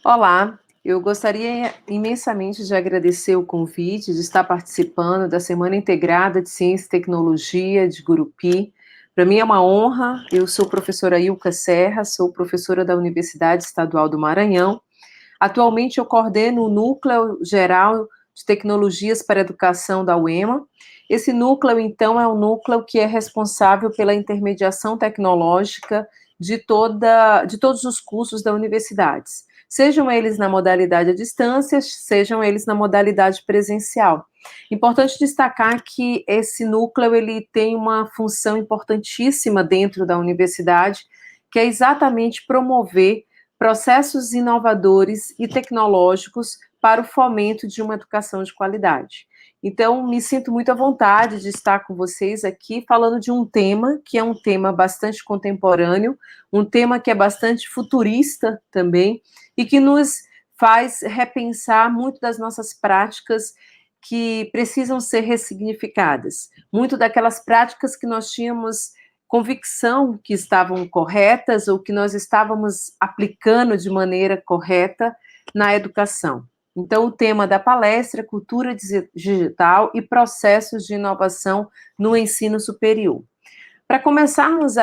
Olá, eu gostaria imensamente de agradecer o convite de estar participando da Semana Integrada de Ciência e Tecnologia de Gurupi. Para mim é uma honra, eu sou professora Ilka Serra, sou professora da Universidade Estadual do Maranhão. Atualmente eu coordeno o Núcleo Geral de Tecnologias para a Educação da UEMA. Esse núcleo, então, é o núcleo que é responsável pela intermediação tecnológica de todos os cursos da universidade, sejam eles na modalidade à distância, sejam eles na modalidade presencial. Importante destacar que esse núcleo ele tem uma função importantíssima dentro da universidade, que é exatamente promover processos inovadores e tecnológicos para o fomento de uma educação de qualidade. Então, me sinto muito à vontade de estar com vocês aqui falando de um tema que é um tema bastante contemporâneo, um tema que é bastante futurista também, e que nos faz repensar muito das nossas práticas que precisam ser ressignificadas. Muito daquelas práticas que nós tínhamos convicção que estavam corretas ou que nós estávamos aplicando de maneira correta na educação. Então, o tema da palestra é Cultura Digital e Processos de Inovação no Ensino Superior. Para começarmos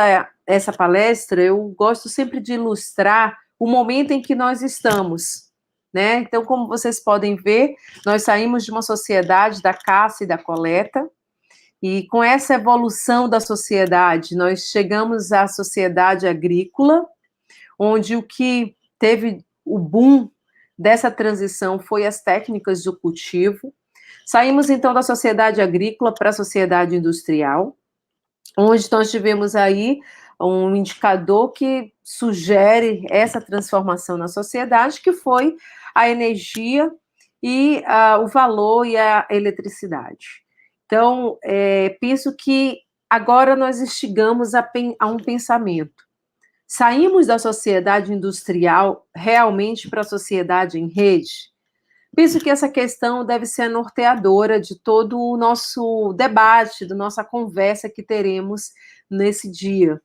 essa palestra, eu gosto sempre de ilustrar o momento em que nós estamos, né? Então, como vocês podem ver, nós saímos de uma sociedade da caça e da coleta, e com essa evolução da sociedade, nós chegamos à sociedade agrícola, onde o que teve o boom dessa transição foi as técnicas do cultivo. Saímos então da sociedade agrícola para a sociedade industrial, onde nós tivemos aí um indicador que sugere essa transformação na sociedade, que foi a energia e o valor e a eletricidade. Então, penso que agora nós instigamos a um pensamento. Saímos da sociedade industrial realmente para a sociedade em rede? Penso que essa questão deve ser a norteadora de todo o nosso debate, da nossa conversa que teremos nesse dia.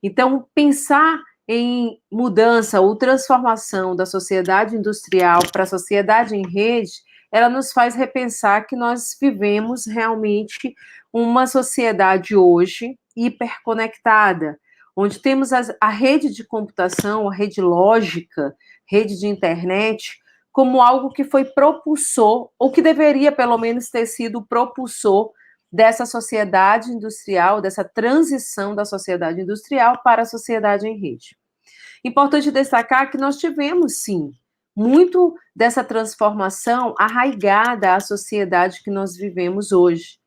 Então, pensar em mudança ou transformação da sociedade industrial para a sociedade em rede, ela nos faz repensar que nós vivemos realmente uma sociedade hoje hiperconectada, onde temos a rede de computação, a rede lógica, rede de internet, como algo que foi propulsor, ou que deveria pelo menos ter sido propulsor dessa sociedade industrial, dessa transição da sociedade industrial para a sociedade em rede. Importante destacar que nós tivemos, sim, muito dessa transformação arraigada à sociedade que nós vivemos hoje.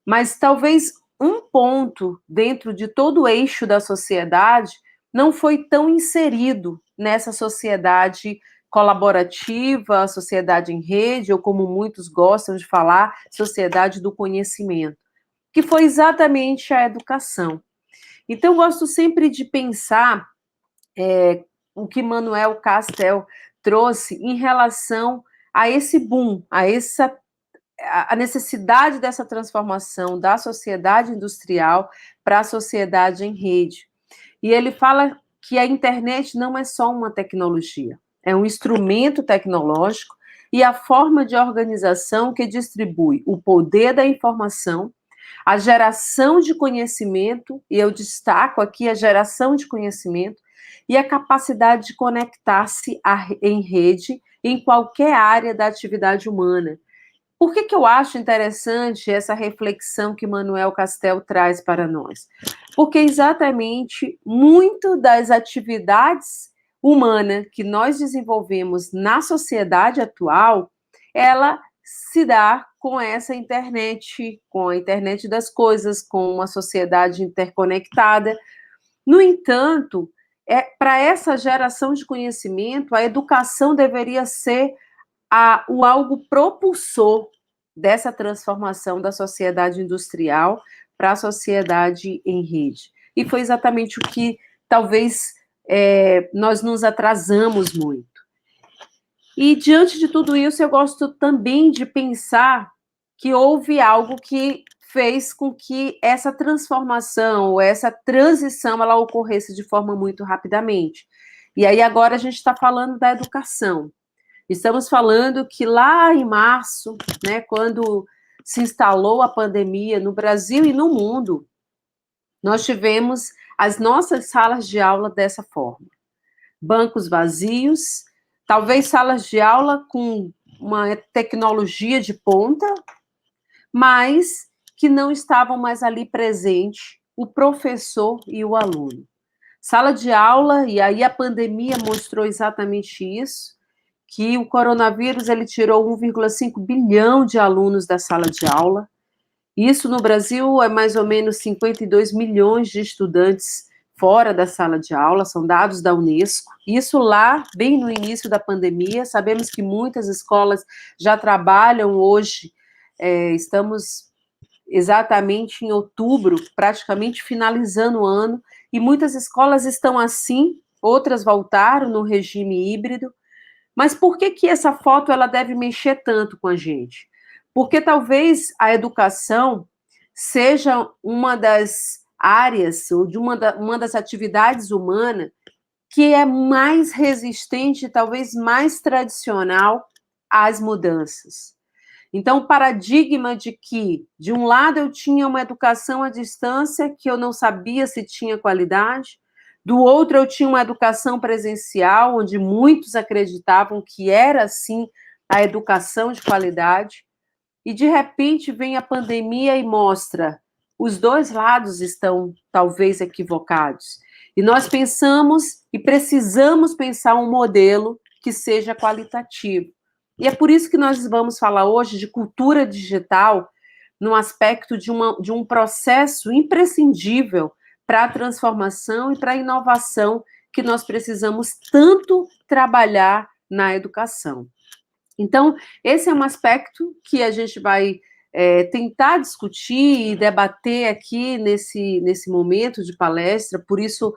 Mas talvez um ponto dentro de todo o eixo da sociedade não foi tão inserido nessa sociedade colaborativa, sociedade em rede, ou como muitos gostam de falar, sociedade do conhecimento, que foi exatamente a educação. Então, eu gosto sempre de pensar o que Manuel Castel trouxe em relação a esse boom, a necessidade dessa transformação da sociedade industrial para a sociedade em rede. E ele fala que a internet não é só uma tecnologia, é um instrumento tecnológico e a forma de organização que distribui o poder da informação, a geração de conhecimento, e eu destaco aqui a geração de conhecimento, e a capacidade de conectar-se em rede em qualquer área da atividade humana. Por que eu acho interessante essa reflexão que Manuel Castel traz para nós? Porque exatamente muito das atividades humanas que nós desenvolvemos na sociedade atual, ela se dá com essa internet, com a internet das coisas, com uma sociedade interconectada. No entanto, para essa geração de conhecimento, a educação deveria ser o algo propulsor dessa transformação da sociedade industrial para a sociedade em rede. E foi exatamente o que talvez nós nos atrasamos muito. E diante de tudo isso, eu gosto também de pensar que houve algo que fez com que essa transformação, ou essa transição, ela ocorresse de forma muito rapidamente. E aí agora a gente está falando da educação. Estamos falando que lá em março, né, quando se instalou a pandemia no Brasil e no mundo, nós tivemos as nossas salas de aula dessa forma. Bancos vazios, talvez salas de aula com uma tecnologia de ponta, mas que não estavam mais ali presente o professor e o aluno. Sala de aula, e aí a pandemia mostrou exatamente isso, que o coronavírus ele tirou 1,5 bilhão de alunos da sala de aula. Isso no Brasil é mais ou menos 52 milhões de estudantes fora da sala de aula, são dados da Unesco. Isso lá, bem no início da pandemia, sabemos que muitas escolas já trabalham hoje, estamos exatamente em outubro, praticamente finalizando o ano, e muitas escolas estão assim, outras voltaram no regime híbrido. Mas por que que essa foto ela deve mexer tanto com a gente? Porque talvez a educação seja uma das áreas, ou de uma das atividades humanas que é mais resistente, talvez mais tradicional às mudanças. Então, o paradigma de que, de um lado, eu tinha uma educação à distância que eu não sabia se tinha qualidade, do outro, eu tinha uma educação presencial, onde muitos acreditavam que era, sim, a educação de qualidade, e de repente vem a pandemia e mostra os dois lados estão talvez equivocados. E nós pensamos e precisamos pensar um modelo que seja qualitativo. E é por isso que nós vamos falar hoje de cultura digital, no aspecto de um processo imprescindível para a transformação e para a inovação que nós precisamos tanto trabalhar na educação. Então, esse é um aspecto que a gente vai tentar discutir e debater aqui nesse momento de palestra, por isso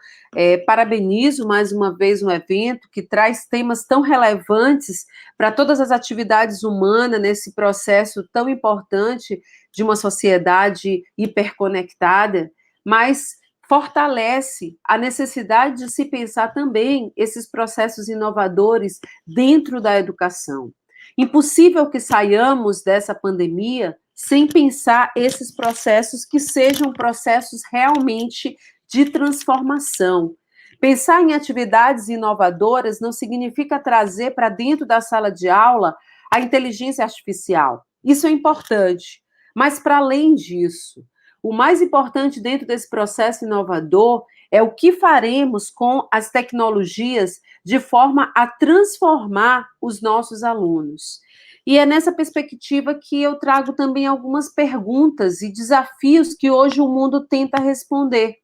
parabenizo mais uma vez um evento que traz temas tão relevantes para todas as atividades humanas nesse processo tão importante de uma sociedade hiperconectada, mas fortalece a necessidade de se pensar também esses processos inovadores dentro da educação. Impossível que saiamos dessa pandemia sem pensar esses processos que sejam processos realmente de transformação. Pensar em atividades inovadoras não significa trazer para dentro da sala de aula a inteligência artificial. Isso é importante, mas para além disso, o mais importante dentro desse processo inovador é o que faremos com as tecnologias de forma a transformar os nossos alunos. E é nessa perspectiva que eu trago também algumas perguntas e desafios que hoje o mundo tenta responder.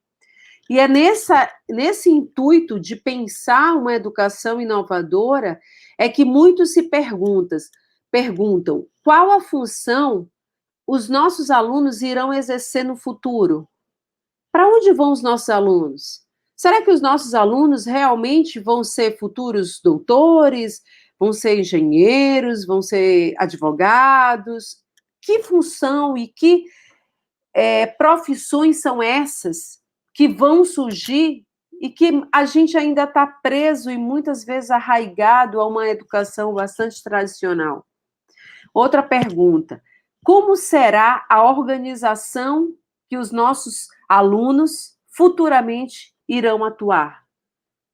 E é nesse intuito de pensar uma educação inovadora é que muitos se perguntam qual a função os nossos alunos irão exercer no futuro. Para onde vão os nossos alunos? Será que os nossos alunos realmente vão ser futuros doutores, vão ser engenheiros, vão ser advogados? Que função e que profissões são essas que vão surgir e que a gente ainda está preso e muitas vezes arraigado a uma educação bastante tradicional? Outra pergunta: como será a organização que os nossos alunos futuramente irão atuar?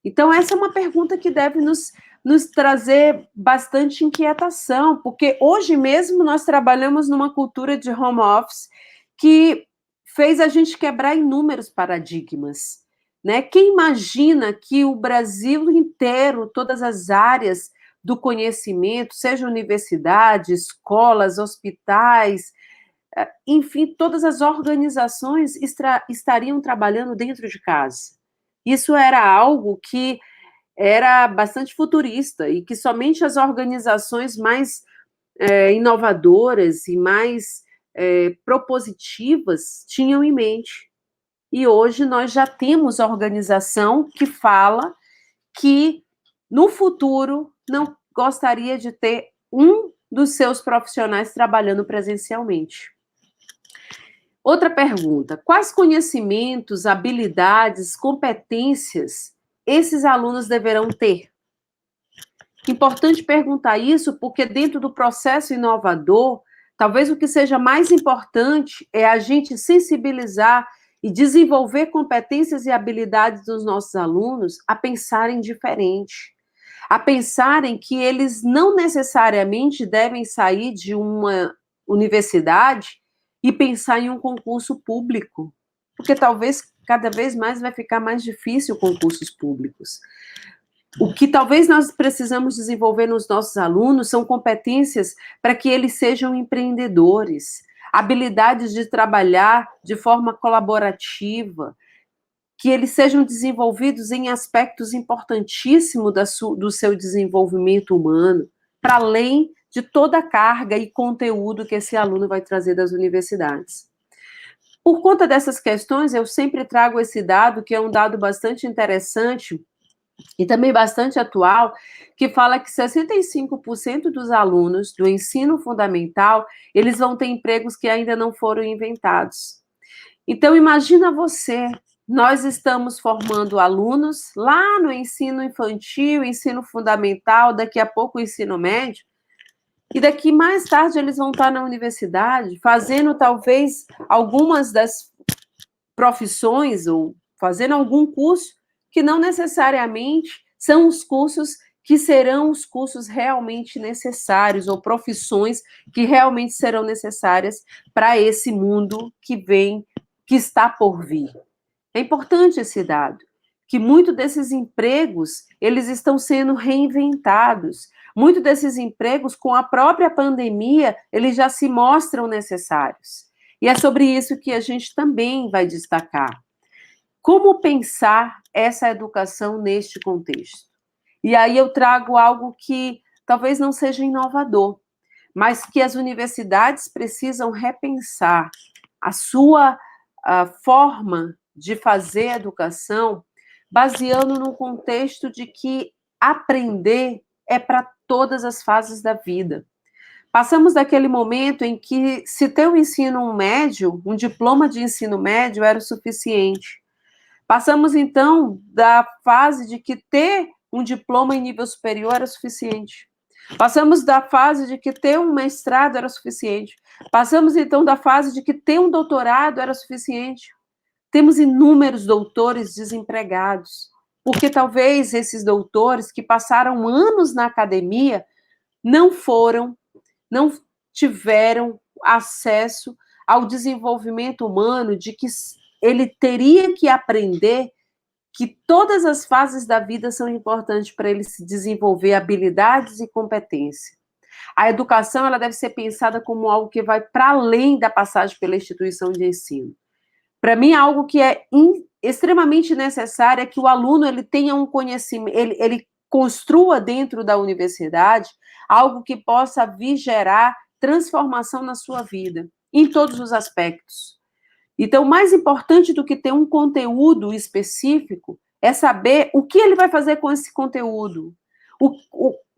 Então, essa é uma pergunta que deve nos trazer bastante inquietação, porque hoje mesmo nós trabalhamos numa cultura de home office que fez a gente quebrar inúmeros paradigmas, né? Quem imagina que o Brasil inteiro, todas as áreas do conhecimento, seja universidade, escolas, hospitais, enfim, todas as organizações estariam trabalhando dentro de casa. Isso era algo que era bastante futurista e que somente as organizações mais inovadoras e mais propositivas tinham em mente. E hoje nós já temos organização que fala que no futuro não gostaria de ter um dos seus profissionais trabalhando presencialmente. Outra pergunta: quais conhecimentos, habilidades, competências esses alunos deverão ter? Importante perguntar isso, porque dentro do processo inovador, talvez o que seja mais importante é a gente sensibilizar e desenvolver competências e habilidades dos nossos alunos a pensarem diferente, a pensarem que eles não necessariamente devem sair de uma universidade e pensar em um concurso público, porque talvez cada vez mais vai ficar mais difícil concursos públicos. O que talvez nós precisamos desenvolver nos nossos alunos são competências para que eles sejam empreendedores, habilidades de trabalhar de forma colaborativa, que eles sejam desenvolvidos em aspectos importantíssimos do seu desenvolvimento humano, para além de toda a carga e conteúdo que esse aluno vai trazer das universidades. Por conta dessas questões, eu sempre trago esse dado, que é um dado bastante interessante e também bastante atual, que fala que 65% dos alunos do ensino fundamental, eles vão ter empregos que ainda não foram inventados. Então, imagina você, nós estamos formando alunos lá no ensino infantil, ensino fundamental, daqui a pouco o ensino médio, e daqui mais tarde eles vão estar na universidade, fazendo talvez algumas das profissões, ou fazendo algum curso que não necessariamente são os cursos que serão os cursos realmente necessários, ou profissões que realmente serão necessárias para esse mundo que vem, que está por vir. É importante esse dado, que muitos desses empregos, eles estão sendo reinventados. Muitos desses empregos, com a própria pandemia, eles já se mostram necessários. E é sobre isso que a gente também vai destacar. Como pensar essa educação neste contexto? E aí eu trago algo que talvez não seja inovador, mas que as universidades precisam repensar a sua forma de fazer educação, baseando no contexto de que aprender é para todas as fases da vida. Passamos daquele momento em que se ter um ensino médio, um diploma de ensino médio era o suficiente. Passamos, então, da fase de que ter um diploma em nível superior era suficiente. Passamos da fase de que ter um mestrado era suficiente. Passamos, então, da fase de que ter um doutorado era suficiente. Temos inúmeros doutores desempregados, porque talvez esses doutores que passaram anos na academia não tiveram acesso ao desenvolvimento humano, de que ele teria que aprender que todas as fases da vida são importantes para ele se desenvolver habilidades e competências. A educação, ela deve ser pensada como algo que vai para além da passagem pela instituição de ensino. Para mim, algo que é extremamente necessário é que o aluno ele tenha um conhecimento, ele construa dentro da universidade algo que possa vir gerar transformação na sua vida, em todos os aspectos. Então, mais importante do que ter um conteúdo específico é saber o que ele vai fazer com esse conteúdo,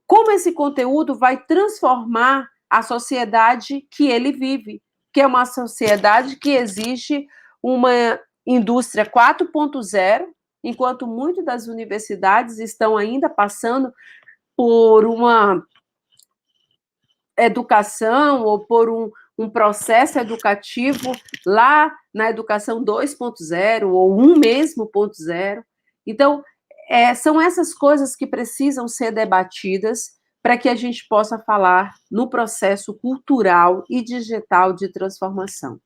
como esse conteúdo vai transformar a sociedade que ele vive, que é uma sociedade que exige uma indústria 4.0, enquanto muitas das universidades estão ainda passando por uma educação ou por um processo educativo lá na educação 2.0 ou 1 mesmo ponto 0. Então, são essas coisas que precisam ser debatidas para que a gente possa falar no processo cultural e digital de transformação.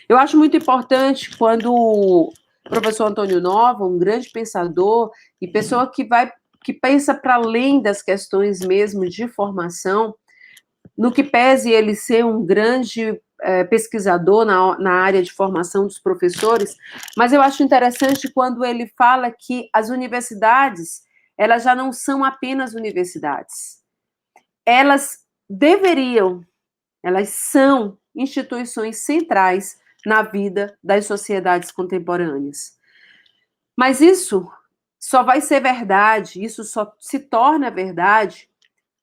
Eu acho muito importante quando o professor Antônio Nova, um grande pensador e pessoa que pensa para além das questões mesmo de formação, no que pese ele ser um grande pesquisador na área de formação dos professores, mas eu acho interessante quando ele fala que as universidades, elas já não são apenas universidades. Elas são instituições centrais na vida das sociedades contemporâneas. Mas isso só vai ser verdade, isso só se torna verdade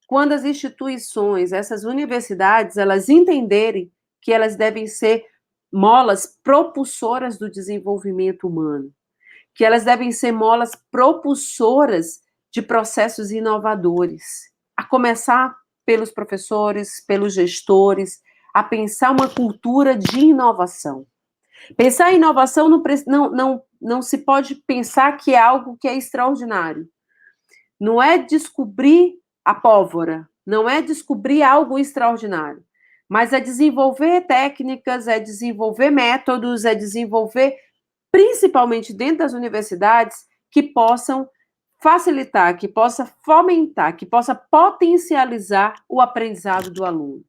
quando as instituições, essas universidades, elas entenderem que elas devem ser molas propulsoras do desenvolvimento humano, que elas devem ser molas propulsoras de processos inovadores, a começar pelos professores, pelos gestores, a pensar uma cultura de inovação. Pensar em inovação não se pode pensar que é algo que é extraordinário. Não é descobrir a pólvora, não é descobrir algo extraordinário, mas é desenvolver técnicas, é desenvolver métodos, é desenvolver, principalmente dentro das universidades, que possam facilitar, que possa fomentar, que possa potencializar o aprendizado do aluno.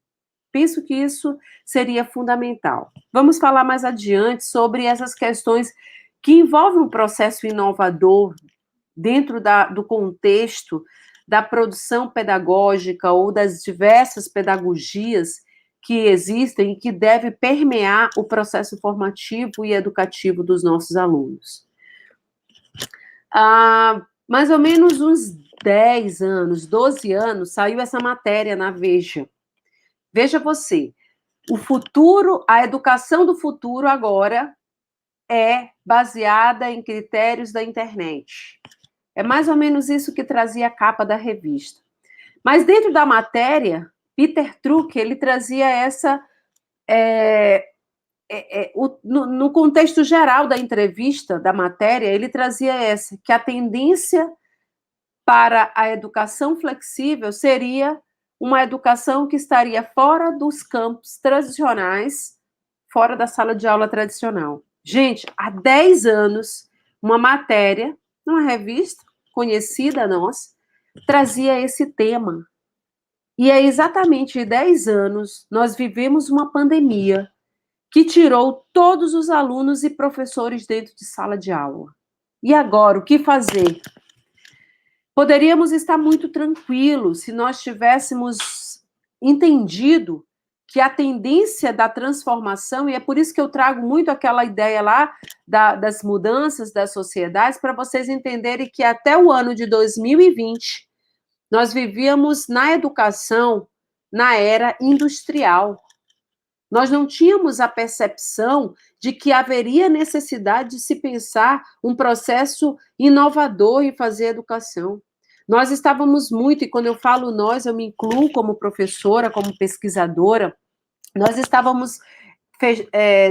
Penso que isso seria fundamental. Vamos falar mais adiante sobre essas questões que envolvem um processo inovador dentro do contexto da produção pedagógica ou das diversas pedagogias que existem e que deve permear o processo formativo e educativo dos nossos alunos. Há mais ou menos uns 10 anos, 12 anos, saiu essa matéria na Veja. Veja você, o futuro, a educação do futuro agora é baseada em critérios da internet. É mais ou menos isso que trazia a capa da revista. Mas dentro da matéria, Peter Drucker, ele trazia essa... no contexto geral da entrevista, da matéria, ele trazia essa, que a tendência para a educação flexível seria uma educação que estaria fora dos campos tradicionais, fora da sala de aula tradicional. Gente, há 10 anos, uma matéria, numa revista conhecida nossa, trazia esse tema. E é exatamente 10 anos, nós vivemos uma pandemia que tirou todos os alunos e professores dentro de sala de aula. E agora, o que fazer? Poderíamos estar muito tranquilos se nós tivéssemos entendido que a tendência da transformação, e é por isso que eu trago muito aquela ideia lá das mudanças das sociedades, para vocês entenderem que até o ano de 2020, nós vivíamos na educação na era industrial. Nós não tínhamos a percepção de que haveria necessidade de se pensar um processo inovador em fazer educação. Nós estávamos muito, e quando eu falo nós, eu me incluo como professora, como pesquisadora, nós estávamos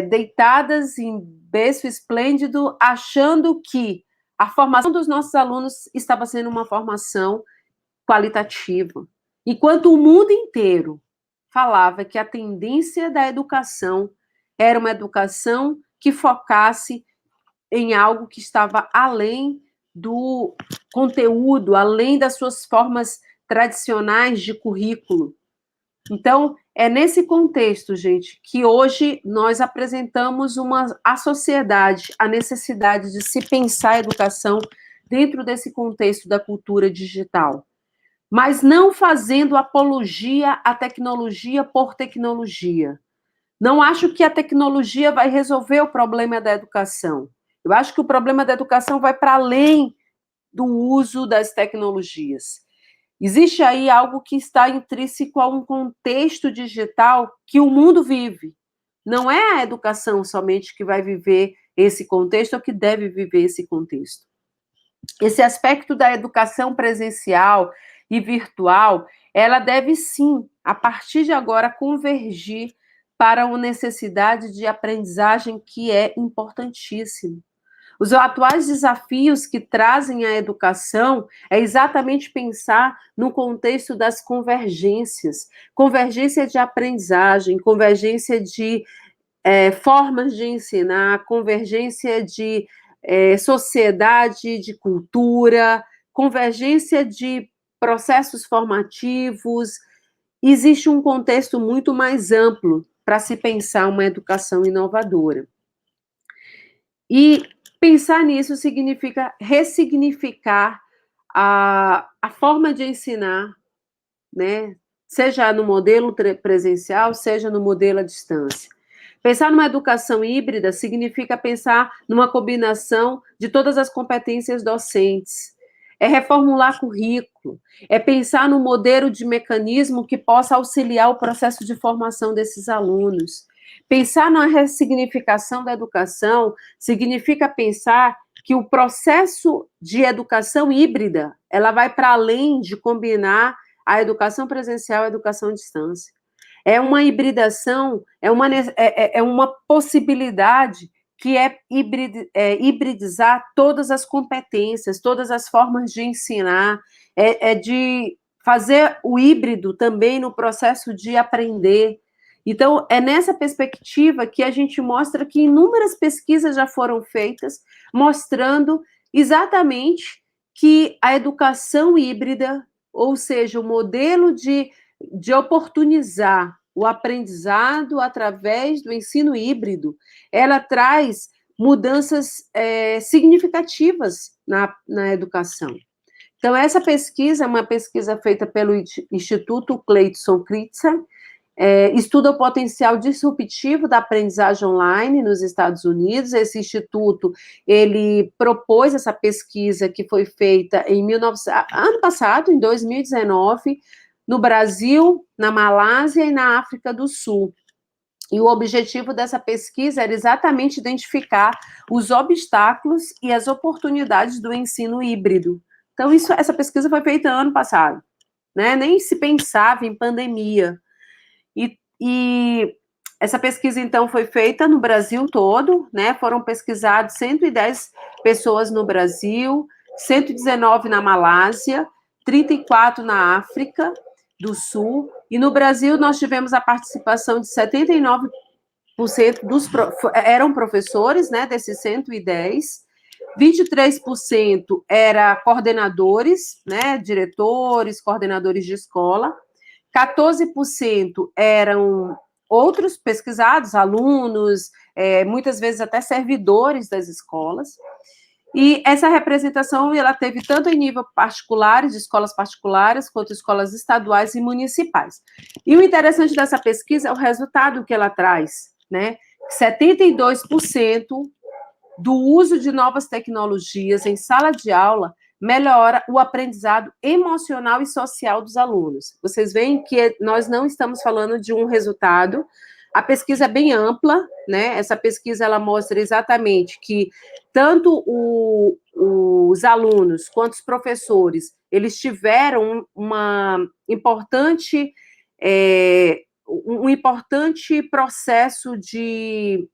deitadas em berço esplêndido, achando que a formação dos nossos alunos estava sendo uma formação qualitativa. Enquanto o mundo inteiro falava que a tendência da educação era uma educação que focasse em algo que estava além do conteúdo, além das suas formas tradicionais de currículo. Então, é nesse contexto, gente, que hoje nós apresentamos à sociedade a necessidade de se pensar a educação dentro desse contexto da cultura digital, mas não fazendo apologia à tecnologia por tecnologia. Não acho que a tecnologia vai resolver o problema da educação. Eu acho que o problema da educação vai para além do uso das tecnologias. Existe aí algo que está intrínseco a um contexto digital que o mundo vive. Não é a educação somente que vai viver esse contexto ou que deve viver esse contexto. Esse aspecto da educação presencial e virtual, ela deve sim, a partir de agora, convergir para uma necessidade de aprendizagem que é importantíssima. Os atuais desafios que trazem a educação é exatamente pensar no contexto das convergências, convergência de aprendizagem, convergência de formas de ensinar, convergência de sociedade, de cultura, convergência de processos formativos. Existe um contexto muito mais amplo para se pensar uma educação inovadora. E pensar nisso significa ressignificar a forma de ensinar, né? Seja no modelo presencial, seja no modelo à distância. Pensar numa educação híbrida significa pensar numa combinação de todas as competências docentes. É reformular currículo, é pensar no modelo de mecanismo que possa auxiliar o processo de formação desses alunos. Pensar na ressignificação da educação significa pensar que o processo de educação híbrida, ela vai para além de combinar a educação presencial e a educação à distância. É uma hibridação, é uma possibilidade que é hibridizar todas as competências, todas as formas de ensinar, de fazer o híbrido também no processo de aprender. Então, é nessa perspectiva que a gente mostra que inúmeras pesquisas já foram feitas, mostrando exatamente que a educação híbrida, ou seja, o modelo de oportunizar o aprendizado através do ensino híbrido, ela traz mudanças significativas na educação. Então, essa pesquisa é uma pesquisa feita pelo Instituto Clayton Christensen, estuda o potencial disruptivo da aprendizagem online nos Estados Unidos. Esse instituto, ele propôs essa pesquisa que foi feita ano passado, em 2019, no Brasil, na Malásia e na África do Sul. E o objetivo dessa pesquisa era exatamente identificar os obstáculos e as oportunidades do ensino híbrido. Então, essa pesquisa foi feita ano passado, né? Nem se pensava em pandemia. E essa pesquisa, então, foi feita no Brasil todo, né? Foram pesquisados 110 pessoas no Brasil, 119 na Malásia, 34 na África do Sul, e no Brasil nós tivemos a participação de 79% eram professores, né, desses 110, 23% eram coordenadores, né, diretores, coordenadores de escola, 14% eram outros pesquisados, alunos, muitas vezes até servidores das escolas. E essa representação, ela teve tanto em nível particular, de escolas particulares, quanto escolas estaduais e municipais. E o interessante dessa pesquisa é o resultado que ela traz, né? 72% do uso de novas tecnologias em sala de aula melhora o aprendizado emocional e social dos alunos. Vocês veem que nós não estamos falando de um resultado. A pesquisa é bem ampla, né? Essa pesquisa, ela mostra exatamente que tanto os alunos quanto os professores, eles tiveram um importante processo de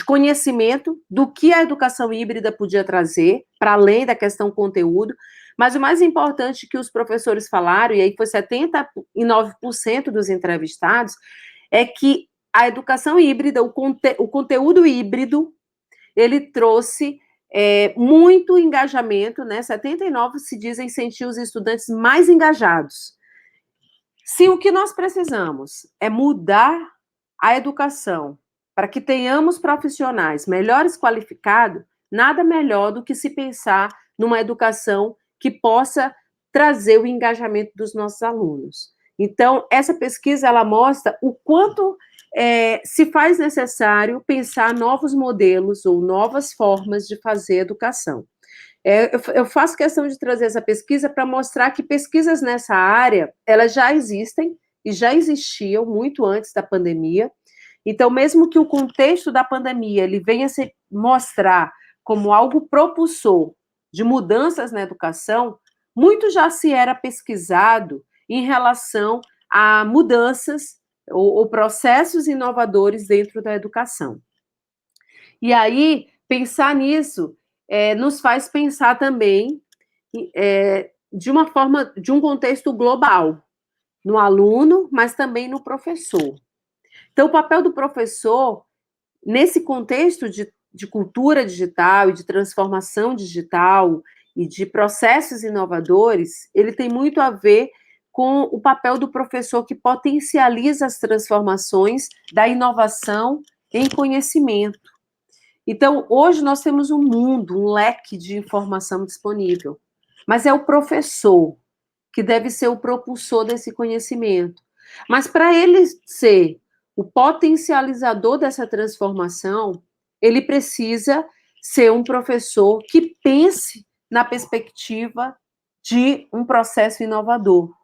conhecimento do que a educação híbrida podia trazer, para além da questão conteúdo, mas o mais importante que os professores falaram, e aí foi 79% dos entrevistados, é que a educação híbrida, o conteúdo híbrido, ele trouxe muito engajamento, né? 79% se dizem sentir os estudantes mais engajados. Se o que nós precisamos é mudar a educação para que tenhamos profissionais melhores qualificados, nada melhor do que se pensar numa educação que possa trazer o engajamento dos nossos alunos. Então, essa pesquisa, ela mostra o quanto se faz necessário pensar novos modelos ou novas formas de fazer educação. Eu faço questão de trazer essa pesquisa para mostrar que pesquisas nessa área, elas já existem e já existiam muito antes da pandemia. Então, mesmo que o contexto da pandemia ele venha se mostrar como algo propulsor de mudanças na educação, muito já se era pesquisado em relação a mudanças ou processos inovadores dentro da educação. E aí, pensar nisso nos faz pensar também de uma forma, de um contexto global, no aluno, mas também no professor. Então, o papel do professor, nesse contexto de cultura digital e de transformação digital e de processos inovadores, ele tem muito a ver com o papel do professor que potencializa as transformações da inovação em conhecimento. Então, hoje nós temos um mundo, um leque de informação disponível, mas é o professor que deve ser o propulsor desse conhecimento. Mas para ele ser o potencializador dessa transformação, ele precisa ser um professor que pense na perspectiva de um processo inovador.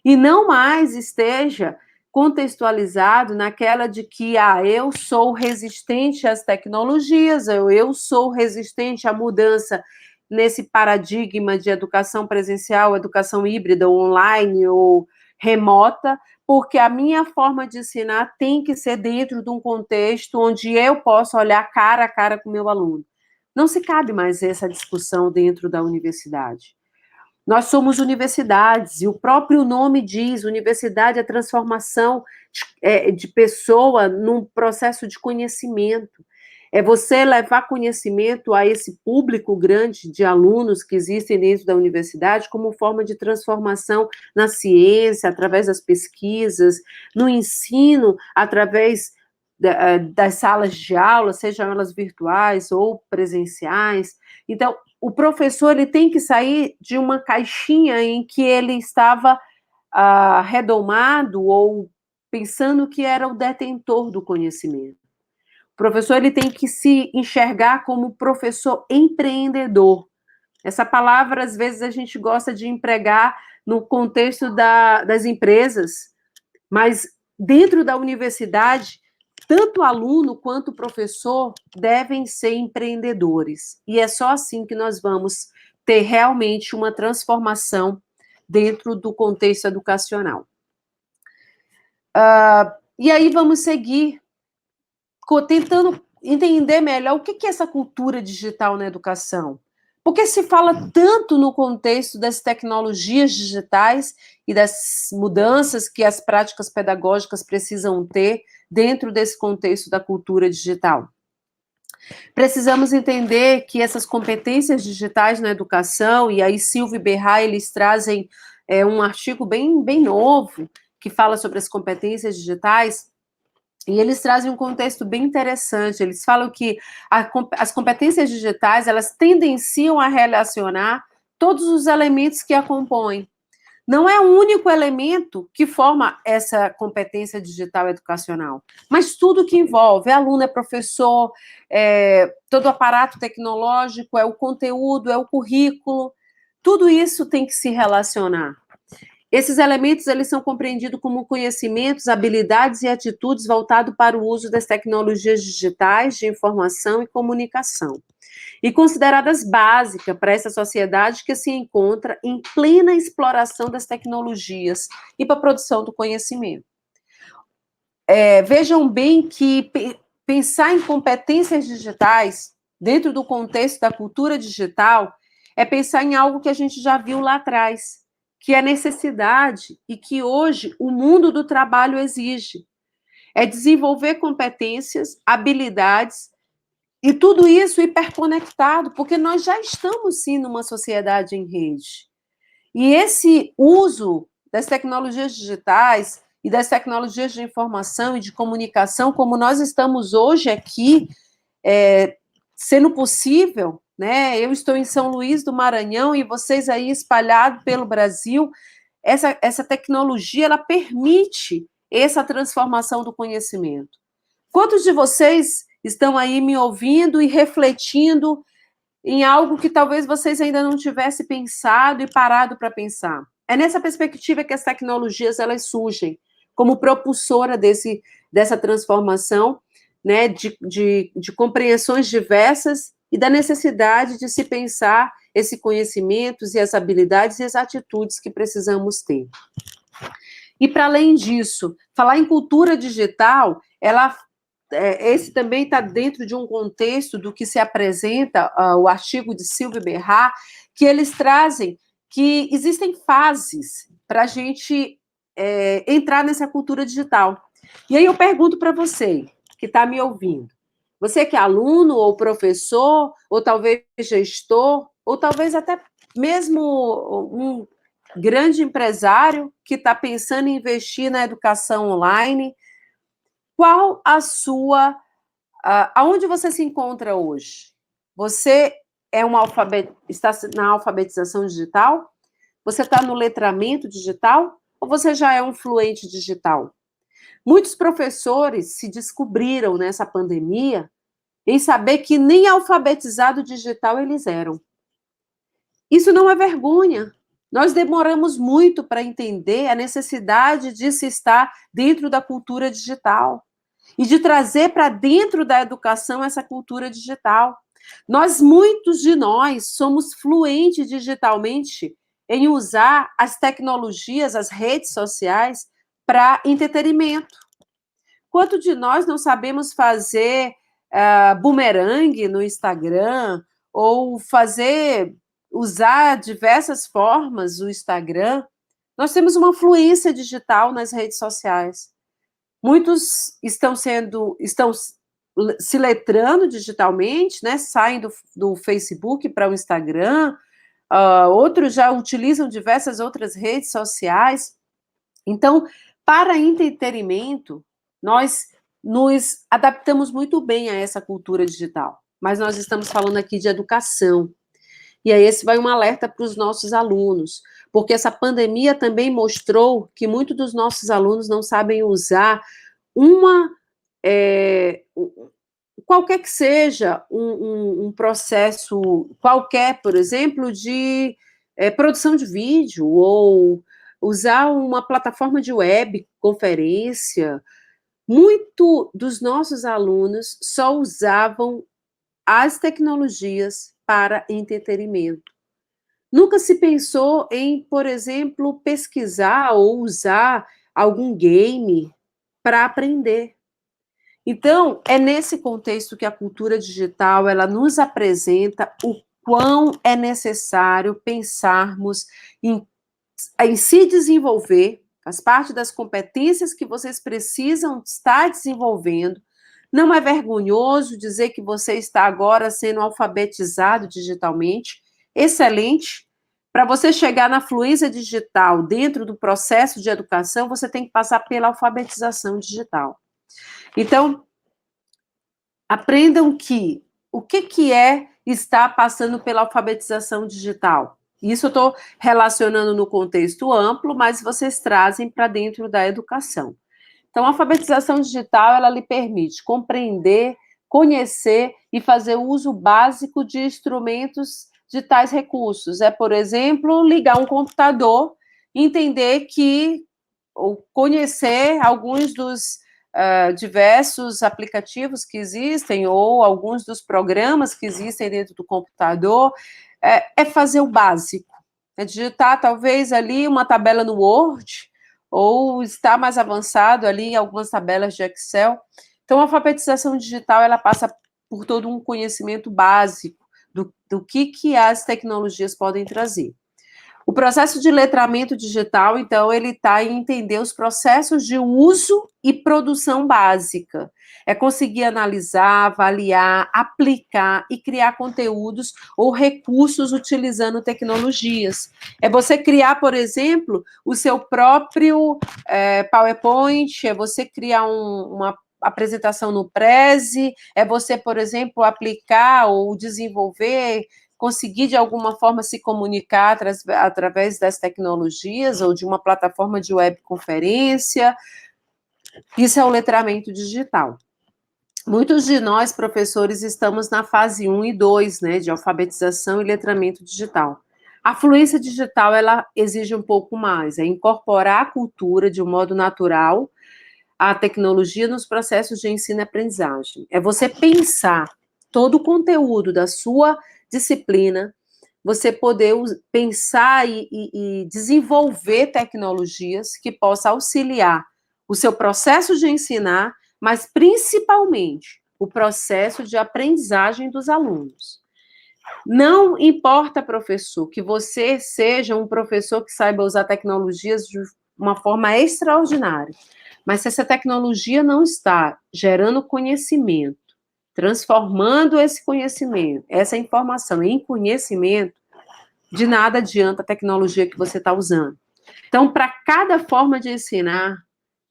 E não mais esteja contextualizado naquela de que eu sou resistente às tecnologias, eu sou resistente à mudança nesse paradigma de educação presencial, educação híbrida, ou online ou remota, porque a minha forma de ensinar tem que ser dentro de um contexto onde eu posso olhar cara a cara com o meu aluno. Não se cabe mais essa discussão dentro da universidade. Nós somos universidades, e o próprio nome diz, universidade é transformação de pessoa num processo de conhecimento. É você levar conhecimento a esse público grande de alunos que existem dentro da universidade como forma de transformação na ciência, através das pesquisas, no ensino, através das salas de aula, sejam elas virtuais ou presenciais. Então, o professor ele tem que sair de uma caixinha em que ele estava redomado ou pensando que era o detentor do conhecimento. O professor ele tem que se enxergar como professor empreendedor. Essa palavra, às vezes, a gente gosta de empregar no contexto das empresas, mas dentro da universidade, tanto o aluno quanto o professor devem ser empreendedores. E é só assim que nós vamos ter realmente uma transformação dentro do contexto educacional. E aí vamos seguir tentando entender melhor o que é essa cultura digital na educação. Porque se fala tanto no contexto das tecnologias digitais e das mudanças que as práticas pedagógicas precisam ter dentro desse contexto da cultura digital. Precisamos entender que essas competências digitais na educação, e aí Silvio e Berra, eles trazem um artigo bem novo, que fala sobre as competências digitais, e eles trazem um contexto bem interessante. Eles falam que as competências digitais, elas tendenciam a relacionar todos os elementos que a compõem. Não é um único elemento que forma essa competência digital educacional, mas tudo que envolve. É aluno, é professor, todo o aparato tecnológico, é o conteúdo, é o currículo. Tudo isso tem que se relacionar. Esses elementos eles são compreendidos como conhecimentos, habilidades e atitudes voltados para o uso das tecnologias digitais de informação e comunicação, e consideradas básicas para essa sociedade que se encontra em plena exploração das tecnologias e para a produção do conhecimento. Vejam bem que pensar em competências digitais dentro do contexto da cultura digital é pensar em algo que a gente já viu lá atrás, que é necessidade e que hoje o mundo do trabalho exige. É desenvolver competências, habilidades e tudo isso hiperconectado, porque nós já estamos sim numa sociedade em rede. E esse uso das tecnologias digitais e das tecnologias de informação e de comunicação, como nós estamos hoje aqui, sendo possível, né? Eu estou em São Luís do Maranhão e vocês aí espalhados pelo Brasil, essa tecnologia, ela permite essa transformação do conhecimento. Quantos de vocês estão aí me ouvindo e refletindo em algo que talvez vocês ainda não tivessem pensado e parado para pensar? É nessa perspectiva que as tecnologias elas surgem como propulsora dessa transformação, né, de compreensões diversas e da necessidade de se pensar esse conhecimento e as habilidades e as atitudes que precisamos ter. E, para além disso, falar em cultura digital, esse também está dentro de um contexto do que se apresenta o artigo de Silvio e Berra, que eles trazem que existem fases para a gente entrar nessa cultura digital. E aí eu pergunto para você, que está me ouvindo, você que é aluno, ou professor, ou talvez gestor, ou talvez até mesmo um grande empresário que está pensando em investir na educação online, qual a sua... aonde você se encontra hoje? Você está na alfabetização digital? Você está no letramento digital? Ou você já é um fluente digital? Muitos professores se descobriram nessa pandemia em saber que nem alfabetizado digital eles eram. Isso não é vergonha. Nós demoramos muito para entender a necessidade de se estar dentro da cultura digital e de trazer para dentro da educação essa cultura digital. Muitos de nós, somos fluentes digitalmente em usar as tecnologias, as redes sociais, para entretenimento. Quanto de nós não sabemos fazer bumerangue no Instagram ou usar diversas formas o Instagram? Nós temos uma fluência digital nas redes sociais. Muitos estão se letrando digitalmente, né? Saem do Facebook para o Instagram, outros já utilizam diversas outras redes sociais. Então, para entretenimento, nós nos adaptamos muito bem a essa cultura digital, mas nós estamos falando aqui de educação. E aí esse vai um alerta para os nossos alunos, porque essa pandemia também mostrou que muitos dos nossos alunos não sabem usar qualquer que seja um processo qualquer, por exemplo, de produção de vídeo, ou usar uma plataforma de web, conferência. Muito dos nossos alunos só usavam as tecnologias para entretenimento. Nunca se pensou em, por exemplo, pesquisar ou usar algum game para aprender. Então, é nesse contexto que a cultura digital, ela nos apresenta o quão é necessário pensarmos em se desenvolver, faz parte das competências que vocês precisam estar desenvolvendo. Não é vergonhoso dizer que você está agora sendo alfabetizado digitalmente. Excelente. Para você chegar na fluência digital dentro do processo de educação, você tem que passar pela alfabetização digital. Então, aprendam o que é estar passando pela alfabetização digital. Isso eu estou relacionando no contexto amplo, mas vocês trazem para dentro da educação. Então, a alfabetização digital, ela lhe permite compreender, conhecer e fazer uso básico de instrumentos de tais recursos. Por exemplo, ligar um computador, entender ou conhecer alguns dos diversos aplicativos que existem, ou alguns dos programas que existem dentro do computador, fazer o básico. Digitar, talvez, ali uma tabela no Word, ou estar mais avançado ali em algumas tabelas de Excel. Então, a alfabetização digital, ela passa por todo um conhecimento básico do que as tecnologias podem trazer. O processo de letramento digital, então, ele está em entender os processos de uso e produção básica. É conseguir analisar, avaliar, aplicar e criar conteúdos ou recursos utilizando tecnologias. É você criar, por exemplo, o seu próprio PowerPoint, é você criar uma apresentação no Prezi, é você, por exemplo, aplicar ou desenvolver, conseguir de alguma forma se comunicar através das tecnologias ou de uma plataforma de webconferência. Isso é o letramento digital. Muitos de nós, professores, estamos na fase 1 e 2, né, de alfabetização e letramento digital. A fluência digital, ela exige um pouco mais, é incorporar a cultura de um modo natural, a tecnologia nos processos de ensino e aprendizagem. É você pensar todo o conteúdo da sua disciplina, você poder pensar e desenvolver tecnologias que possam auxiliar o seu processo de ensinar, mas principalmente o processo de aprendizagem dos alunos. Não importa, professor, que você seja um professor que saiba usar tecnologias de uma forma extraordinária, mas se essa tecnologia não está gerando conhecimento, transformando esse conhecimento, essa informação em conhecimento, de nada adianta a tecnologia que você está usando. Então, para cada forma de ensinar,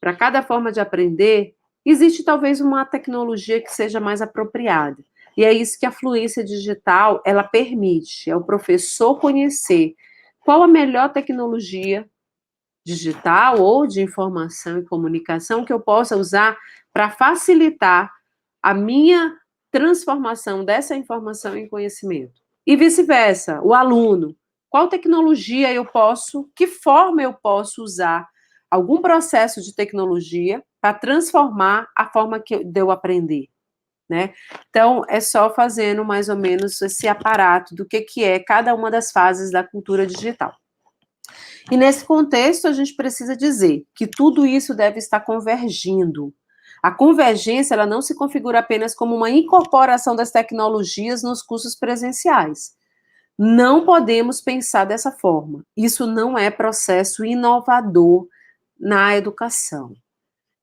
para cada forma de aprender, existe talvez uma tecnologia que seja mais apropriada. E é isso que a fluência digital, ela permite, é o professor conhecer qual a melhor tecnologia digital ou de informação e comunicação que eu possa usar para facilitar a minha transformação dessa informação em conhecimento. E vice-versa, o aluno, qual tecnologia eu posso, que forma eu posso usar algum processo de tecnologia para transformar a forma de eu aprender, né? Então, é só fazendo mais ou menos esse aparato do que é cada uma das fases da cultura digital. E nesse contexto, a gente precisa dizer que tudo isso deve estar convergindo. A convergência, ela não se configura apenas como uma incorporação das tecnologias nos cursos presenciais. Não podemos pensar dessa forma. Isso não é processo inovador na educação.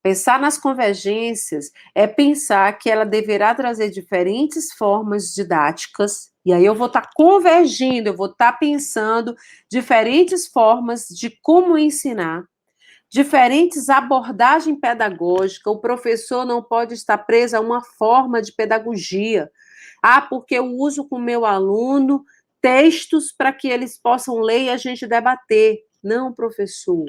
Pensar nas convergências é pensar que ela deverá trazer diferentes formas didáticas, e aí eu vou estar convergindo, eu vou estar pensando diferentes formas de como ensinar, diferentes abordagens pedagógicas. O professor não pode estar preso a uma forma de pedagogia. Ah, porque eu uso com o meu aluno textos para que eles possam ler e a gente debater. Não, professor.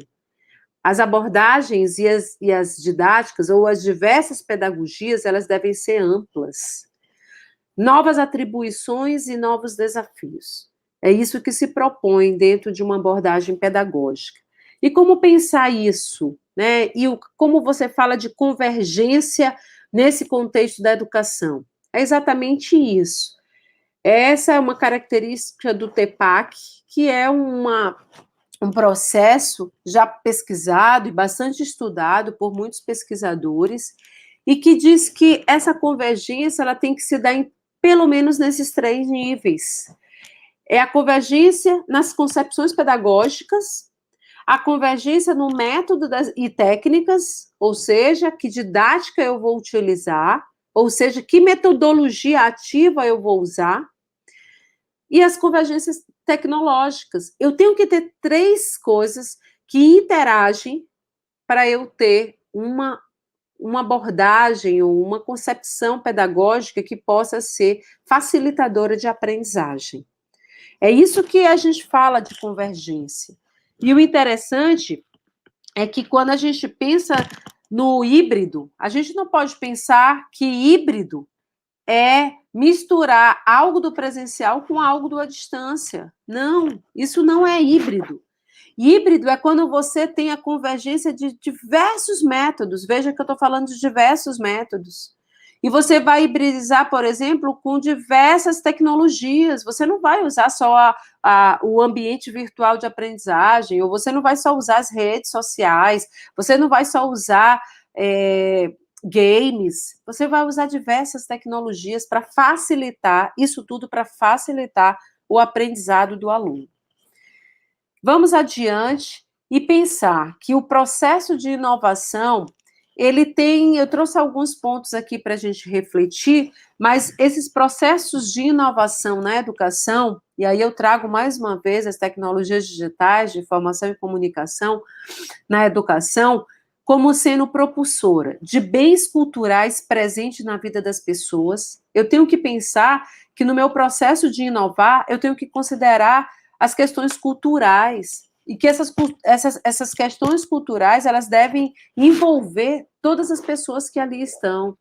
As abordagens e as didáticas, ou as diversas pedagogias, elas devem ser amplas. Novas atribuições e novos desafios. É isso que se propõe dentro de uma abordagem pedagógica. E como pensar isso, né? E como você fala de convergência nesse contexto da educação? É exatamente isso. Essa é uma característica do TEPAC, que é um processo já pesquisado e bastante estudado por muitos pesquisadores, e que diz que essa convergência ela tem que se dar em, pelo menos nesses 3 níveis. É a convergência nas concepções pedagógicas, a convergência no método e técnicas, ou seja, que didática eu vou utilizar, ou seja, que metodologia ativa eu vou usar, e as convergências tecnológicas. Eu tenho que ter 3 coisas que interagem para eu ter uma abordagem ou uma concepção pedagógica que possa ser facilitadora de aprendizagem. É isso que a gente fala de convergência. E o interessante é que quando a gente pensa no híbrido, a gente não pode pensar que híbrido é misturar algo do presencial com algo da distância. Não, isso não é híbrido. Híbrido é quando você tem a convergência de diversos métodos. Veja que eu estou falando de diversos métodos. E você vai hibridizar, por exemplo, com diversas tecnologias. Você não vai usar só o ambiente virtual de aprendizagem, ou você não vai só usar as redes sociais, você não vai só usar games, você vai usar diversas tecnologias para facilitar, isso tudo para facilitar o aprendizado do aluno. Vamos adiante e pensar que o processo de inovação, ele tem, eu trouxe alguns pontos aqui para a gente refletir, mas esses processos de inovação na educação, e aí eu trago mais uma vez as tecnologias digitais de informação e comunicação na educação, como sendo propulsora de bens culturais presentes na vida das pessoas. Eu tenho que pensar que no meu processo de inovar, eu tenho que considerar as questões culturais, e que essas questões culturais, elas devem envolver todas as pessoas que ali estão.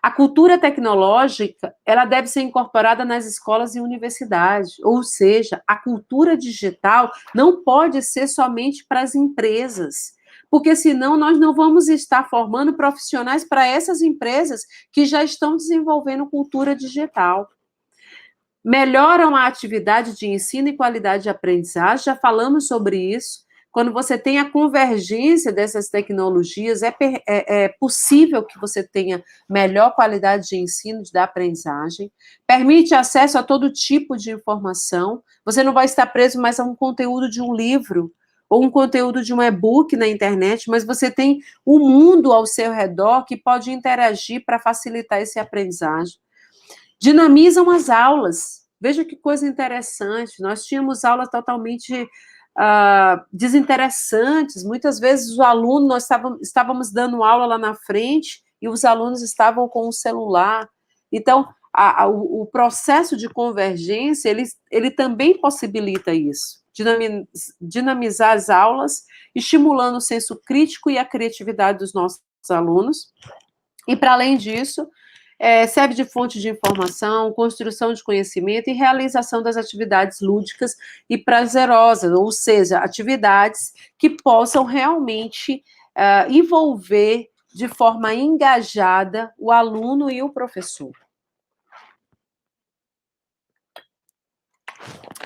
A cultura tecnológica, ela deve ser incorporada nas escolas e universidades, ou seja, a cultura digital não pode ser somente para as empresas, porque senão nós não vamos estar formando profissionais para essas empresas que já estão desenvolvendo cultura digital. Melhoram a atividade de ensino e qualidade de aprendizagem, já falamos sobre isso. Quando você tem a convergência dessas tecnologias, é possível que você tenha melhor qualidade de ensino, da aprendizagem, permite acesso a todo tipo de informação, você não vai estar preso mais a um conteúdo de um livro, ou um conteúdo de um e-book na internet, mas você tem o mundo ao seu redor que pode interagir para facilitar esse aprendizagem. Dinamizam as aulas. Veja que coisa interessante. Nós tínhamos aulas totalmente desinteressantes. Muitas vezes os alunos, nós estávamos dando aula lá na frente e os alunos estavam com o celular. Então, o processo de convergência, ele também possibilita isso. Dinamizar as aulas, estimulando o senso crítico e a criatividade dos nossos alunos. E, para além disso, Serve de fonte de informação, construção de conhecimento e realização das atividades lúdicas e prazerosas, ou seja, atividades que possam realmente envolver de forma engajada o aluno e o professor.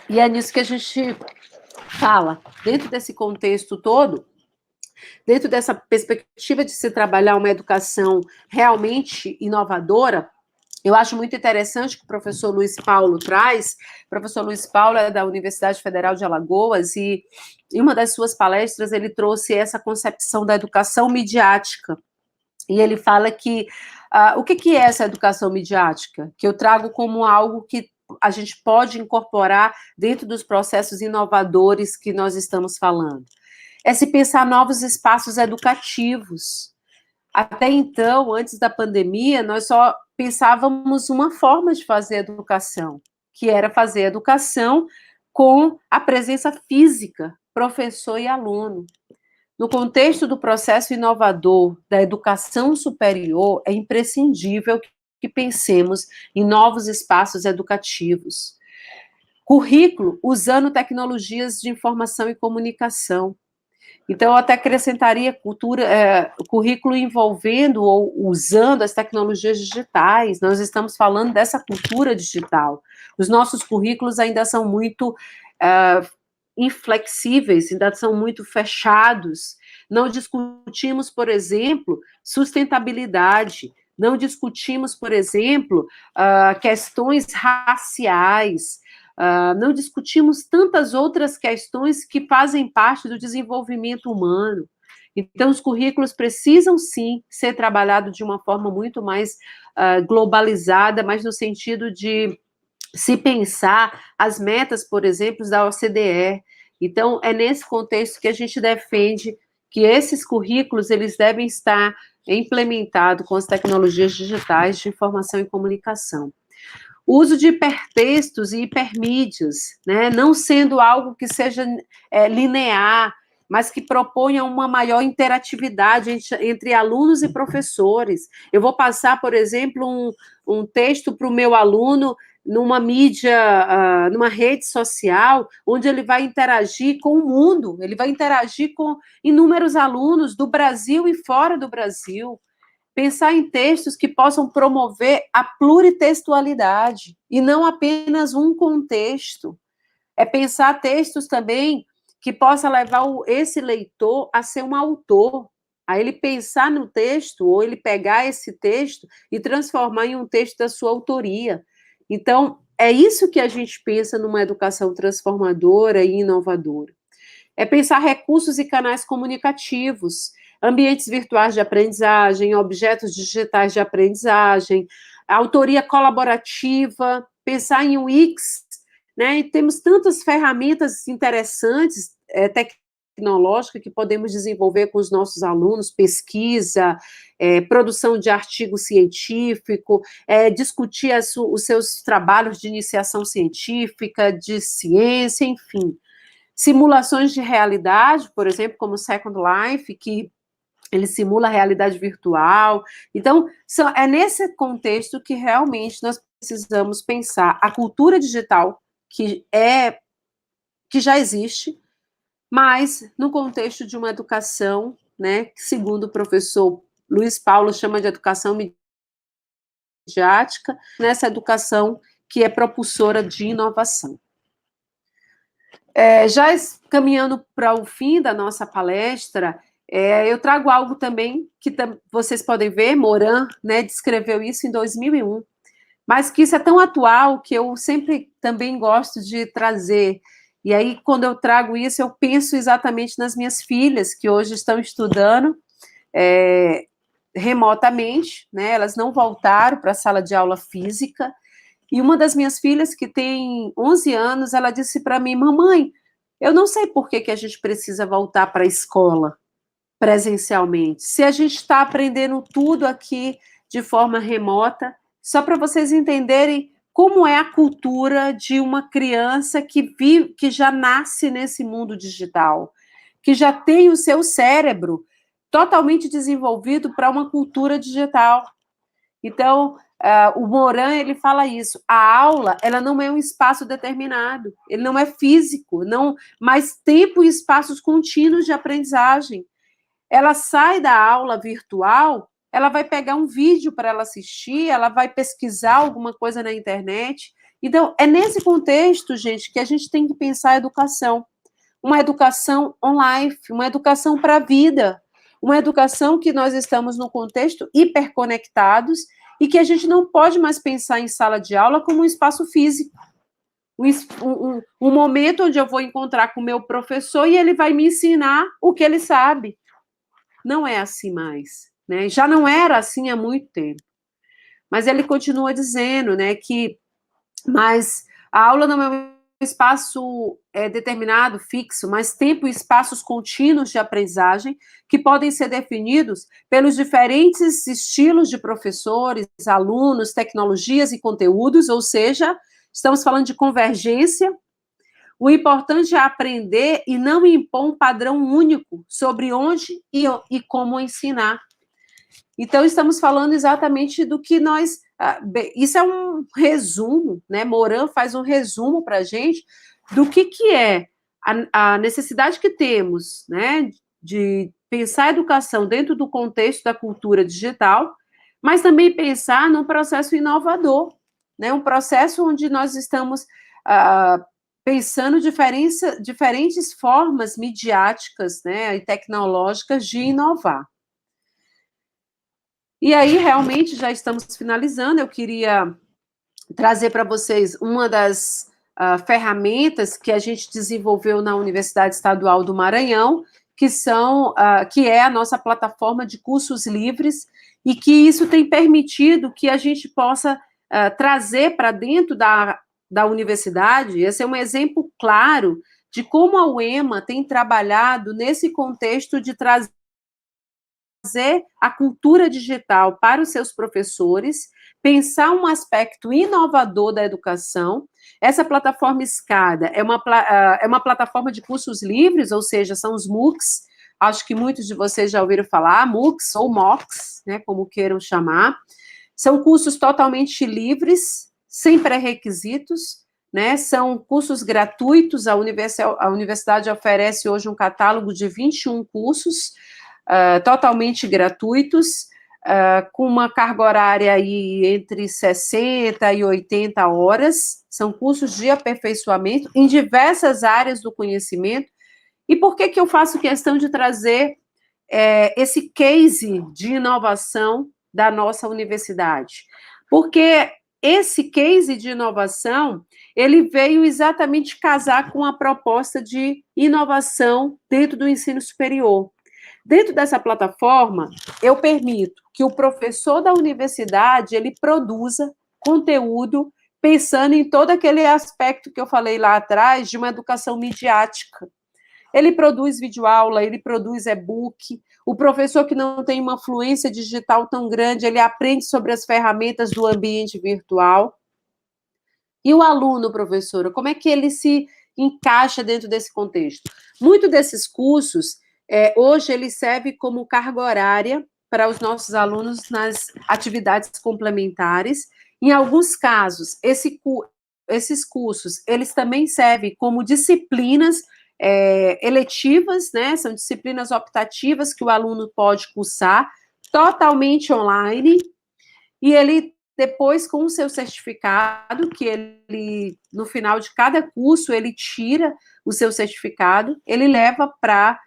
E é nisso que a gente fala, dentro desse contexto todo, dentro dessa perspectiva de se trabalhar uma educação realmente inovadora. Eu acho muito interessante que o professor Luiz Paulo traz. O professor Luiz Paulo é da Universidade Federal de Alagoas e em uma das suas palestras ele trouxe essa concepção da educação midiática. E ele fala que o que é essa educação midiática? Que eu trago como algo que a gente pode incorporar dentro dos processos inovadores que nós estamos falando. É se pensar novos espaços educativos. Até então, antes da pandemia, nós só pensávamos uma forma de fazer educação, que era fazer educação com a presença física, professor e aluno. No contexto do processo inovador da educação superior, é imprescindível que pensemos em novos espaços educativos. Currículo usando tecnologias de informação e comunicação. Então, eu até acrescentaria currículo envolvendo ou usando as tecnologias digitais. Nós estamos falando dessa cultura digital. Os nossos currículos ainda são muito inflexíveis, ainda são muito fechados. Não discutimos, por exemplo, sustentabilidade. Não discutimos, por exemplo, questões raciais. Não discutimos tantas outras questões que fazem parte do desenvolvimento humano. Então, os currículos precisam, sim, ser trabalhados de uma forma muito mais globalizada, mas no sentido de se pensar as metas, por exemplo, da OCDE. Então, é nesse contexto que a gente defende que esses currículos eles devem estar implementados com as tecnologias digitais de informação e comunicação. O uso de hipertextos e hipermídias, né, não sendo algo que seja linear, mas que proponha uma maior interatividade entre alunos e professores. Eu vou passar, por exemplo, um texto para o meu aluno numa mídia, numa rede social, onde ele vai interagir com o mundo, ele vai interagir com inúmeros alunos do Brasil e fora do Brasil. Pensar em textos que possam promover a pluritextualidade e não apenas um contexto. É pensar textos também que possa levar esse leitor a ser um autor, a ele pensar no texto, ou ele pegar esse texto e transformar em um texto da sua autoria. Então, é isso que a gente pensa numa educação transformadora e inovadora. É pensar recursos e canais comunicativos, ambientes virtuais de aprendizagem, objetos digitais de aprendizagem, autoria colaborativa, pensar em UX, né? E temos tantas ferramentas interessantes, tecnológicas, que podemos desenvolver com os nossos alunos, pesquisa, produção de artigo científico, discutir os seus trabalhos de iniciação científica, de ciência, enfim. Simulações de realidade, por exemplo, como Second Life, que ele simula a realidade virtual. Então, é nesse contexto que realmente nós precisamos pensar a cultura digital, que já existe, mas no contexto de uma educação, né, que segundo o professor Luiz Paulo chama de educação midiática, nessa educação que é propulsora de inovação. Já caminhando para o fim da nossa palestra, eu trago algo também que vocês podem ver, Morin, né, descreveu isso em 2001, mas que isso é tão atual que eu sempre também gosto de trazer. E aí, quando eu trago isso, eu penso exatamente nas minhas filhas, que hoje estão estudando remotamente, né, elas não voltaram para a sala de aula física, e uma das minhas filhas, que tem 11 anos, ela disse para mim, mamãe, eu não sei por que a gente precisa voltar para a escola presencialmente, se a gente está aprendendo tudo aqui de forma remota, só para vocês entenderem como é a cultura de uma criança que já nasce nesse mundo digital, que já tem o seu cérebro totalmente desenvolvido para uma cultura digital. Então, o Morin, ele fala isso, a aula, ela não é um espaço determinado, ele não é físico, não, mas tempo e espaços contínuos de aprendizagem. Ela sai da aula virtual, ela vai pegar um vídeo para ela assistir, ela vai pesquisar alguma coisa na internet. Então, é nesse contexto, gente, que a gente tem que pensar a educação. Uma educação online, uma educação para a vida, uma educação que nós estamos num contexto hiperconectados e que a gente não pode mais pensar em sala de aula como um espaço físico. Um momento onde eu vou encontrar com o meu professor e ele vai me ensinar o que ele sabe. Não é assim mais, né? Já não era assim há muito tempo. Mas ele continua dizendo, né, que mas a aula não é um espaço determinado, fixo, mas tempo e espaços contínuos de aprendizagem que podem ser definidos pelos diferentes estilos de professores, alunos, tecnologias e conteúdos, ou seja, estamos falando de convergência. O importante é aprender e não impor um padrão único sobre onde e como ensinar. Então, estamos falando exatamente do que nós... Isso é um resumo, né? Morin faz um resumo para a gente do que é a necessidade que temos, né, de pensar a educação dentro do contexto da cultura digital, mas também pensar num processo inovador, né? Um processo onde nós estamos pensando diferentes formas midiáticas, né, e tecnológicas de inovar. E aí, realmente, já estamos finalizando, eu queria trazer para vocês uma das ferramentas que a gente desenvolveu na Universidade Estadual do Maranhão, que é a nossa plataforma de cursos livres, e que isso tem permitido que a gente possa trazer para dentro da universidade. Esse é um exemplo claro de como a UEMA tem trabalhado nesse contexto de trazer a cultura digital para os seus professores, pensar um aspecto inovador da educação. Essa plataforma Escada é uma plataforma de cursos livres, ou seja, são os MOOCs, acho que muitos de vocês já ouviram falar, MOOCs ou MOOCs, né, como queiram chamar. São cursos totalmente livres, sem pré-requisitos, né, são cursos gratuitos, a universidade oferece hoje um catálogo de 21 cursos, totalmente gratuitos, com uma carga horária aí entre 60 e 80 horas, são cursos de aperfeiçoamento em diversas áreas do conhecimento. E por que eu faço questão de trazer esse case de inovação da nossa universidade? Porque esse case de inovação, ele veio exatamente casar com a proposta de inovação dentro do ensino superior. Dentro dessa plataforma, eu permito que o professor da universidade, ele produza conteúdo pensando em todo aquele aspecto que eu falei lá atrás, de uma educação midiática. Ele produz videoaula, ele produz e-book. O professor que não tem uma fluência digital tão grande, ele aprende sobre as ferramentas do ambiente virtual. E o aluno, professora, como é que ele se encaixa dentro desse contexto? Muito desses cursos, hoje, ele serve como carga horária para os nossos alunos nas atividades complementares. Em alguns casos, esses cursos, eles também servem como disciplinas eletivas, né? São disciplinas optativas que o aluno pode cursar, totalmente online, e ele depois, com o seu certificado, que ele, no final de cada curso, ele tira o seu certificado, ele leva para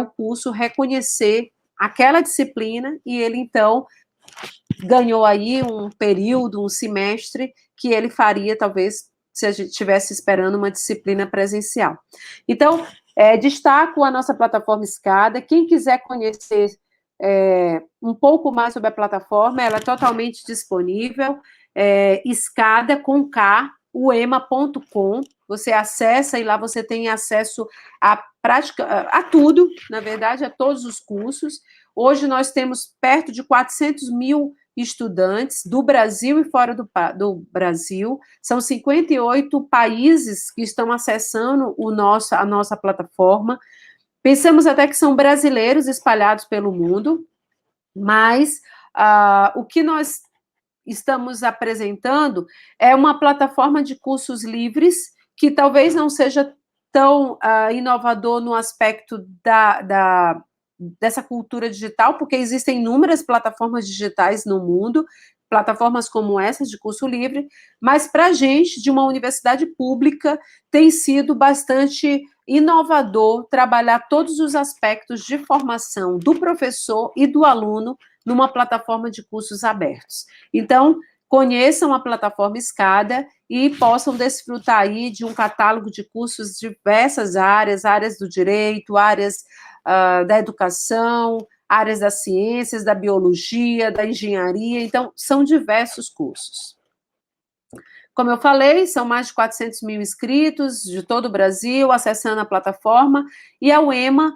o curso reconhecer aquela disciplina, e ele, então, ganhou aí um período, um semestre, que ele faria, talvez, se a gente estivesse esperando uma disciplina presencial. Então, destaco a nossa plataforma Escada. Quem quiser conhecer um pouco mais sobre a plataforma, ela é totalmente disponível, Escada com K, uema.com, você acessa e lá você tem acesso a tudo, na verdade, a todos os cursos. Hoje nós temos perto de 400 mil estudantes do Brasil e fora do Brasil, são 58 países que estão acessando a nossa plataforma. Pensamos até que são brasileiros espalhados pelo mundo, mas o que nós estamos apresentando é uma plataforma de cursos livres que talvez não seja tão inovador no aspecto dessa cultura digital, porque existem inúmeras plataformas digitais no mundo, plataformas como essa de curso livre, mas para a gente, de uma universidade pública, tem sido bastante inovador trabalhar todos os aspectos de formação do professor e do aluno numa plataforma de cursos abertos. Então, conheçam a plataforma Escada e possam desfrutar aí de um catálogo de cursos de diversas áreas, áreas do direito, áreas da educação, áreas das ciências, da biologia, da engenharia, então, são diversos cursos. Como eu falei, são mais de 400 mil inscritos de todo o Brasil acessando a plataforma, e a UEMA,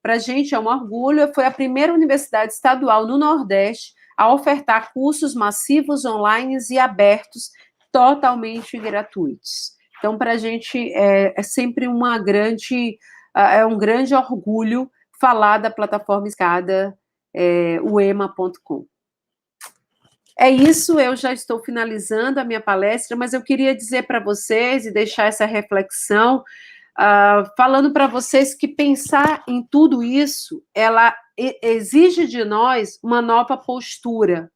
para a gente é um orgulho, foi a primeira universidade estadual no Nordeste a ofertar cursos massivos online e abertos, totalmente gratuitos. Então, para a gente é sempre um grande orgulho falar da plataforma Escada, uema.com. É isso, eu já estou finalizando a minha palestra, mas eu queria dizer para vocês e deixar essa reflexão, falando para vocês que pensar em tudo isso, ela exige de nós uma nova postura.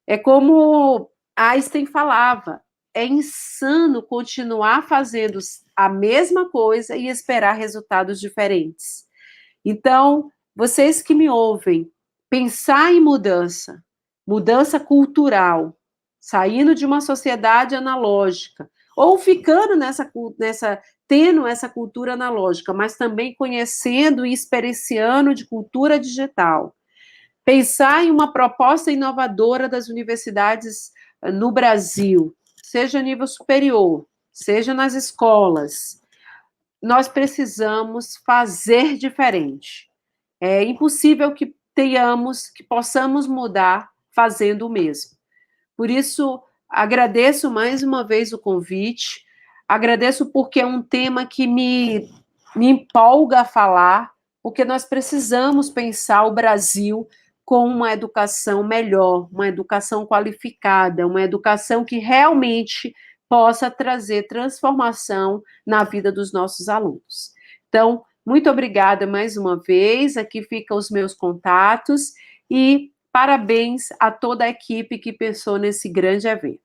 É como Einstein falava, é insano continuar fazendo a mesma coisa e esperar resultados diferentes. Então, vocês que me ouvem, pensar em mudança cultural, saindo de uma sociedade analógica, ou ficando tendo essa cultura analógica, mas também conhecendo e experienciando de cultura digital. Pensar em uma proposta inovadora das universidades no Brasil, seja a nível superior, seja nas escolas. Nós precisamos fazer diferente. É impossível que possamos mudar fazendo o mesmo. Por isso, agradeço mais uma vez o convite, agradeço porque é um tema que me empolga a falar, porque nós precisamos pensar o Brasil com uma educação melhor, uma educação qualificada, uma educação que realmente possa trazer transformação na vida dos nossos alunos. Então, muito obrigada mais uma vez, aqui ficam os meus contatos e parabéns a toda a equipe que pensou nesse grande evento.